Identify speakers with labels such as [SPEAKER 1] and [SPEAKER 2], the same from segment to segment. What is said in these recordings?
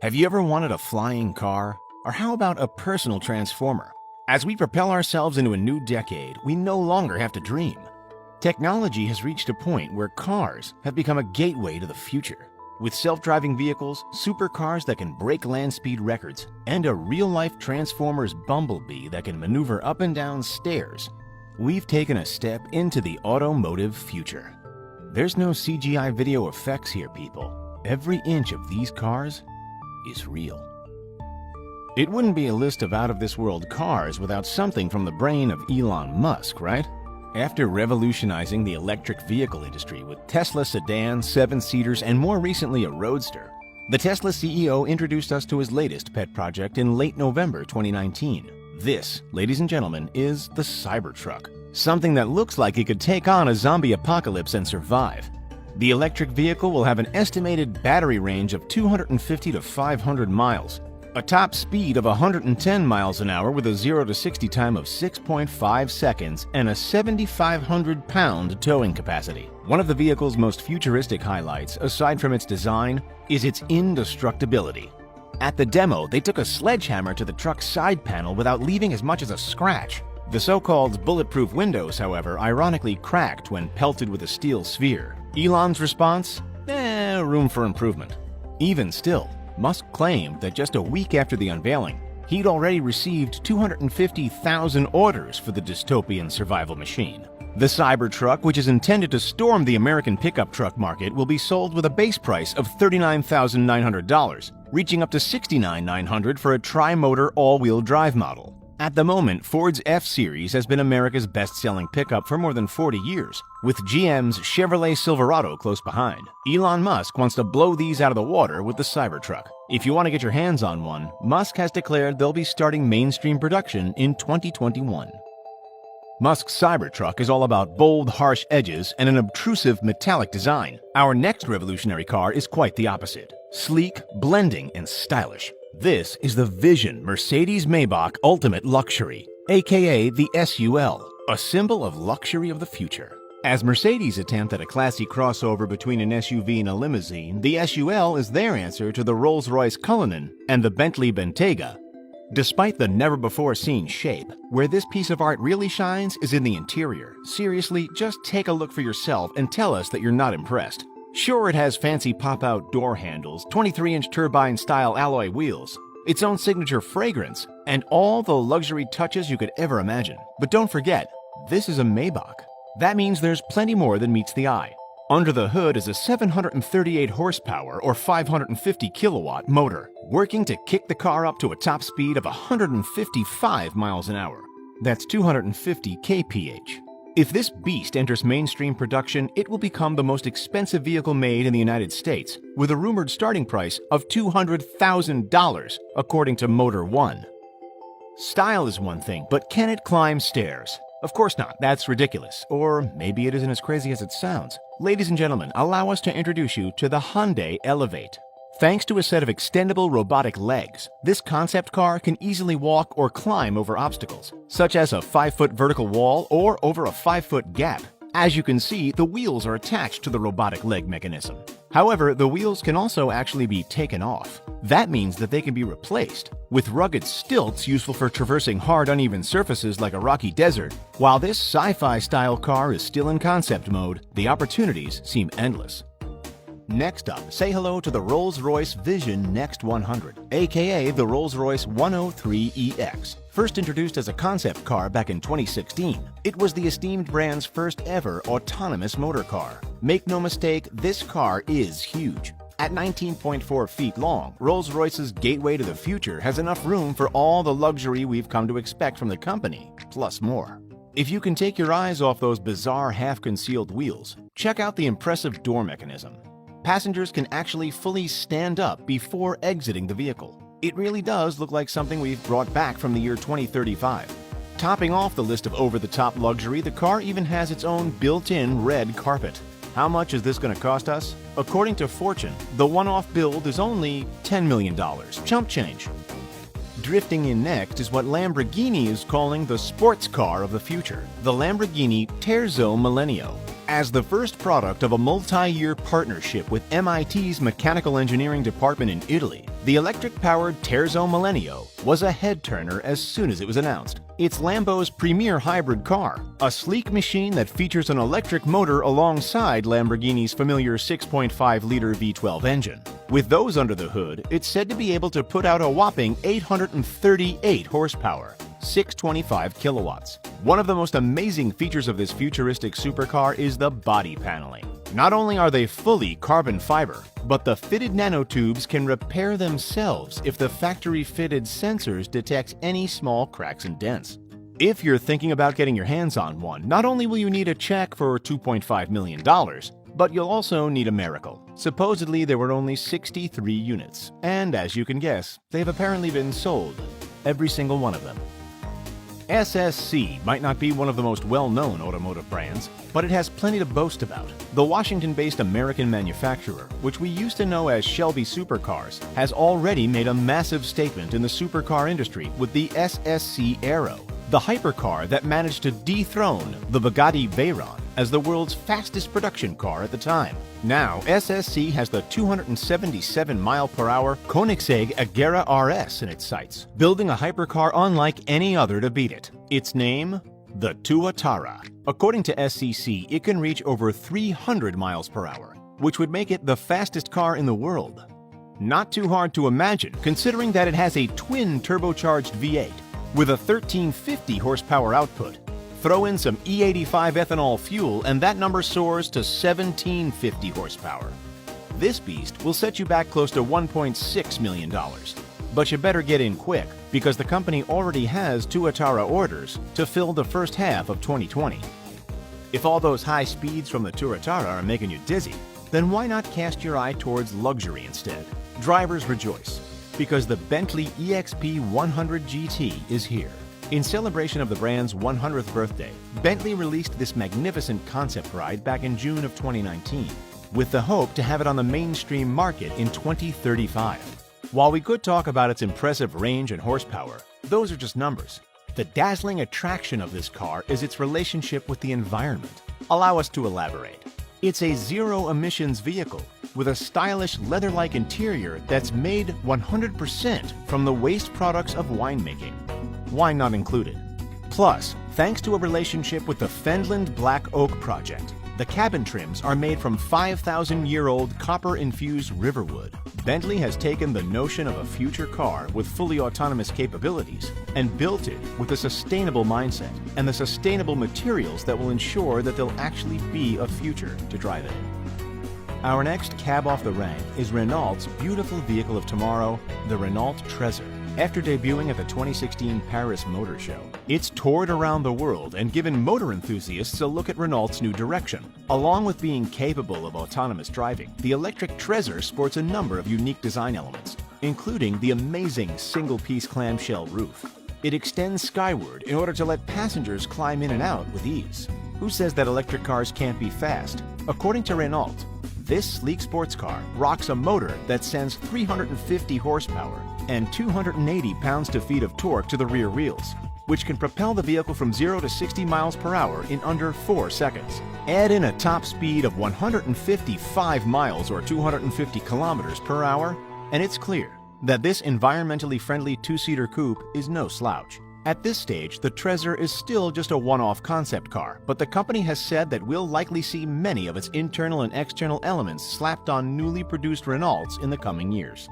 [SPEAKER 1] Have you ever wanted a flying car? Or how about a personal transformer? As we propel ourselves into a new decade, we no longer have to dream. Technology has reached a point where cars have become a gateway to the future. With self-driving vehicles, supercars that can break land speed records, and a real-life Transformers Bumblebee that can maneuver up and down stairs, we've taken a step into the automotive future. There's no CGI video effects here, people. Every inch of these cars is real. It wouldn't be a list of out-of-this-world cars without something from the brain of Elon Musk, right? After revolutionizing the electric vehicle industry with Tesla sedans, 7-seaters, and more recently a roadster, the Tesla CEO introduced us to his latest pet project in late November 2019. This, ladies and gentlemen, is the Cybertruck, something that looks like it could take on a zombie apocalypse and survive. The electric vehicle will have an estimated battery range of 250 to 500 miles, a top speed of 110 miles an hour with a 0 to 60 time of 6.5 seconds, and a 7,500-pound towing capacity. One of the vehicle's most futuristic highlights, aside from its design, is its indestructibility. At the demo, they took a sledgehammer to the truck's side panel without leaving as much as a scratch. The so-called bulletproof windows, however, ironically cracked when pelted with a steel sphere. Elon's response? Room for improvement. Even still, Musk claimed that just a week after the unveiling, he'd already received 250,000 orders for the dystopian survival machine. The Cybertruck, which is intended to storm the American pickup truck market, will be sold with a base price of $39,900, reaching up to $69,900 for a tri-motor all-wheel drive model. At the moment, Ford's F-Series has been America's best-selling pickup for more than 40 years, with GM's Chevrolet Silverado close behind. Elon Musk wants to blow these out of the water with the Cybertruck. If you want to get your hands on one, Musk has declared they'll be starting mainstream production in 2021. Musk's Cybertruck is all about bold, harsh edges and an obtrusive metallic design. Our next revolutionary car is quite the opposite: sleek, blending, and stylish. This is the Vision Mercedes-Maybach Ultimate Luxury, aka the SUL, a symbol of luxury of the future. As Mercedes' attempt at a classy crossover between an SUV and a limousine, the SUL is their answer to the Rolls-Royce Cullinan and the Bentley Bentayga. Despite the never-before-seen shape, where this piece of art really shines is in the interior. Seriously, just take a look for yourself and tell us that you're not impressed. Sure, it has fancy pop-out door handles, 23-inch turbine-style alloy wheels, its own signature fragrance, and all the luxury touches you could ever imagine. But don't forget, this is a Maybach. That means there's plenty more than meets the eye. Under the hood is a 738 horsepower or 550 kilowatt motor, working to kick the car up to a top speed of 155 miles an hour. That's 250 kph. If this beast enters mainstream production, it will become the most expensive vehicle made in the United States, with a rumored starting price of $200,000, according to Motor One. Style is one thing, but can it climb stairs? Of course not, that's ridiculous. Or maybe it isn't as crazy as it sounds. Ladies and gentlemen, allow us to introduce you to the Hyundai Elevate. Thanks to a set of extendable robotic legs, this concept car can easily walk or climb over obstacles, such as a 5-foot vertical wall or over a 5-foot gap. As you can see, the wheels are attached to the robotic leg mechanism. However, the wheels can also actually be taken off. That means that they can be replaced with rugged stilts useful for traversing hard, uneven surfaces like a rocky desert. While this sci-fi style car is still in concept mode, the opportunities seem endless. Next up, say hello to the Rolls-Royce Vision Next 100, aka the Rolls-Royce 103EX. First introduced as a concept car back in 2016, it was the esteemed brand's first ever autonomous motor car. Make no mistake, this car is huge. At 19.4 feet long, Rolls-Royce's gateway to the future has enough room for all the luxury we've come to expect from the company, plus more. If you can take your eyes off those bizarre half-concealed wheels, check out the impressive door mechanism. Passengers can actually fully stand up before exiting the vehicle. It really does look like something we've brought back from the year 2035. Topping off the list of over-the-top luxury, the car even has its own built-in red carpet. How much is this going to cost us? According to Fortune, the one-off build is only $10 million. Chump change. Drifting in next is what Lamborghini is calling the sports car of the future, the Lamborghini Terzo Millennio. As the first product of a multi-year partnership with MIT's Mechanical Engineering Department in Italy, The electric-powered Terzo Millennio was a head-turner as soon as it was announced. It's Lambo's premier hybrid car, a sleek machine that features an electric motor alongside Lamborghini's familiar 6.5-liter V12 engine. With those under the hood, it's said to be able to put out a whopping 838 horsepower, 625 kilowatts. One of the most amazing features of this futuristic supercar is the body paneling. Not only are they fully carbon fiber, but the fitted nanotubes can repair themselves if the factory-fitted sensors detect any small cracks and dents. If you're thinking about getting your hands on one, not only will you need a check for $2.5 million, but you'll also need a miracle. Supposedly, there were only 63 units, and as you can guess, they've apparently been sold, every single one of them. SSC might not be one of the most well-known automotive brands, but it has plenty to boast about. The Washington-based American manufacturer, which we used to know as Shelby Supercars, has already made a massive statement in the supercar industry with the SSC Aero, the hypercar that managed to dethrone the Bugatti Veyron as the world's fastest production car at the time. Now, SSC has the 277-mile-per-hour Koenigsegg Agera RS in its sights, building a hypercar unlike any other to beat it. Its name? The Tuatara. According to SCC, it can reach over 300 miles per hour, which would make it the fastest car in the world. Not too hard to imagine, considering that it has a twin turbocharged V8 with a 1350 horsepower output. Throw in some E85 ethanol fuel and that number soars to 1750 horsepower. This beast will set you back close to $1.6 million. But you better get in quick, because the company already has Tuatara orders to fill the first half of 2020. If all those high speeds from the Tuatara are making you dizzy, then why not cast your eye towards luxury instead? Drivers rejoice, because the Bentley EXP 100 GT is here. In celebration of the brand's 100th birthday, Bentley released this magnificent concept ride back in June of 2019, with the hope to have it on the mainstream market in 2035. While we could talk about its impressive range and horsepower, those are just numbers. The dazzling attraction of this car is its relationship with the environment. Allow us to elaborate. It's a zero-emissions vehicle with a stylish leather-like interior that's made 100% from the waste products of winemaking. Wine not included. Plus, thanks to a relationship with the Fendland Black Oak Project, the cabin trims are made from 5,000-year-old copper-infused riverwood. Bentley has taken the notion of a future car with fully autonomous capabilities and built it with a sustainable mindset and the sustainable materials that will ensure that there'll actually be a future to drive in. Our next cab off the rank is Renault's beautiful vehicle of tomorrow, the Renault Trezor. After debuting at the 2016 Paris Motor Show, it's toured around the world and given motor enthusiasts a look at Renault's new direction. Along with being capable of autonomous driving, the electric Trezor sports a number of unique design elements, including the amazing single-piece clamshell roof. It extends skyward in order to let passengers climb in and out with ease. Who says that electric cars can't be fast? According to Renault, this sleek sports car rocks a motor that sends 350 horsepower and 280 pounds-to-feet of torque to the rear wheels, which can propel the vehicle from 0 to 60 miles per hour in under 4 seconds. Add in a top speed of 155 miles or 250 kilometers per hour, and it's clear that this environmentally friendly two-seater coupe is no slouch. At this stage, the Trezor is still just a one-off concept car, but the company has said that we'll likely see many of its internal and external elements slapped on newly produced Renaults in the coming years.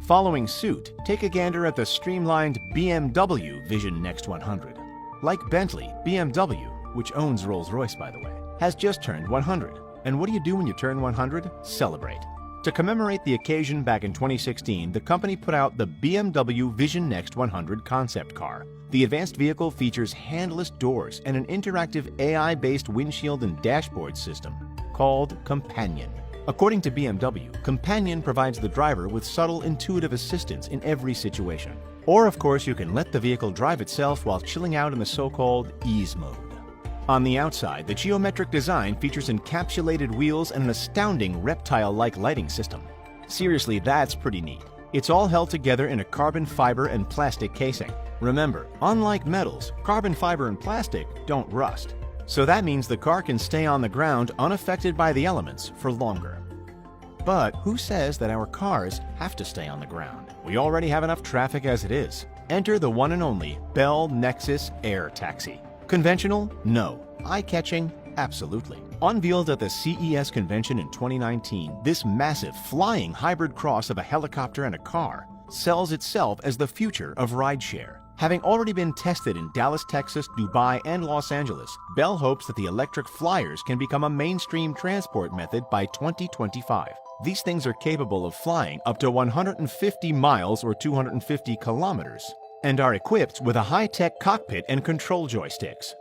[SPEAKER 1] Following suit, take a gander at the streamlined BMW Vision Next 100. Like Bentley, BMW, which owns Rolls-Royce by the way, has just turned 100. And what do you do when you turn 100? Celebrate. To commemorate the occasion back in 2016, the company put out the BMW Vision Next 100 concept car. The advanced vehicle features handless doors and an interactive AI-based windshield and dashboard system called Companion. According to BMW, Companion provides the driver with subtle, intuitive assistance in every situation. Or, of course, you can let the vehicle drive itself while chilling out in the so-called ease mode. On the outside, the geometric design features encapsulated wheels and an astounding reptile-like lighting system. Seriously, that's pretty neat. It's all held together in a carbon fiber and plastic casing. Remember, unlike metals, carbon fiber and plastic don't rust. So that means the car can stay on the ground unaffected by the elements for longer. But who says that our cars have to stay on the ground? We already have enough traffic as it is. Enter the one and only Bell Nexus Air Taxi. Conventional? No. Eye-catching? Absolutely. Unveiled at the CES convention in 2019, this massive flying hybrid cross of a helicopter and a car sells itself as the future of rideshare. Having already been tested in Dallas, Texas, Dubai, and Los Angeles, Bell hopes that the electric flyers can become a mainstream transport method by 2025. These things are capable of flying up to 150 miles or 250 kilometers and are equipped with a high-tech cockpit and control joysticks.